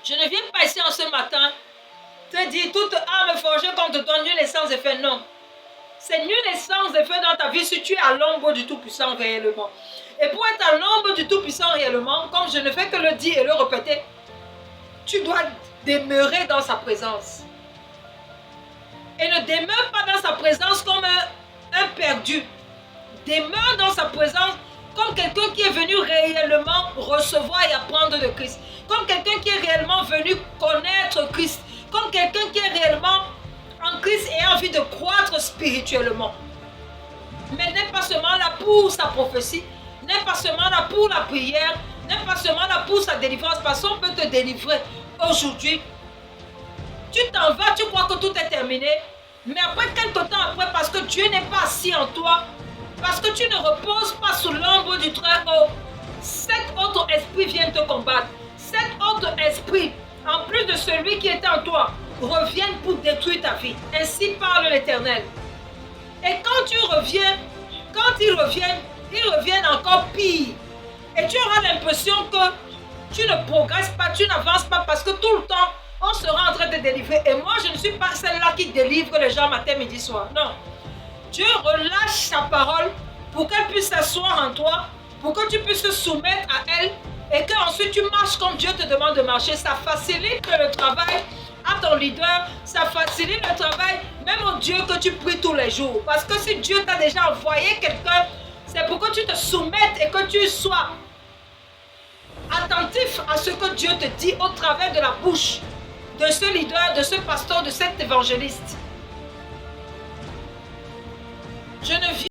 Je ne viens pas ici en ce matin te dire toute arme forgée contre toi, nulle et sans effet. Non. C'est nul et sans effet dans ta vie si tu es à l'ombre du Tout-Puissant réellement. Et pour être à l'ombre du Tout-Puissant réellement, comme je ne fais que le dire et le répéter, tu dois demeurer dans sa présence. Et ne demeure pas dans sa présence comme un perdu. Demeure dans sa présence comme quelqu'un qui est venu réellement recevoir et apprendre de Christ. Comme quelqu'un qui est réellement venu connaître Christ. Comme quelqu'un qui est réellement en Christ et a envie de croître spirituellement. Mais n'est pas seulement là pour sa prophétie, n'est pas seulement là pour la prière, n'est pas seulement là pour sa délivrance, parce qu'on peut te délivrer aujourd'hui. Tu t'en vas, tu crois que tout est terminé, mais après quelque temps après, parce que Dieu n'est pas assis en toi, parce que tu ne reposes pas sous l'ombre du Très-Haut, cet autre esprit vient te combattre. Cet autre esprit, en plus de celui qui était en toi, reviennent pour détruire ta vie. Ainsi parle l'Éternel. Et quand ils reviennent encore pire. Et tu auras l'impression que tu ne progresses pas, tu n'avances pas parce que tout le temps, on sera en train de délivrer. Et moi, je ne suis pas celle-là qui délivre les gens matin, midi, soir. Non. Dieu relâche sa parole pour qu'elle puisse s'asseoir en toi, pour que tu puisses te soumettre à elle et qu'ensuite tu marches comme Dieu te demande de marcher. Ça facilite le travail à ton leader, ça facilite le travail même au Dieu que tu pries tous les jours. Parce que si Dieu t'a déjà envoyé quelqu'un, c'est pour que tu te soumettes et que tu sois attentif à ce que Dieu te dit au travers de la bouche de ce leader, de ce pasteur, de cet évangéliste. Je ne vis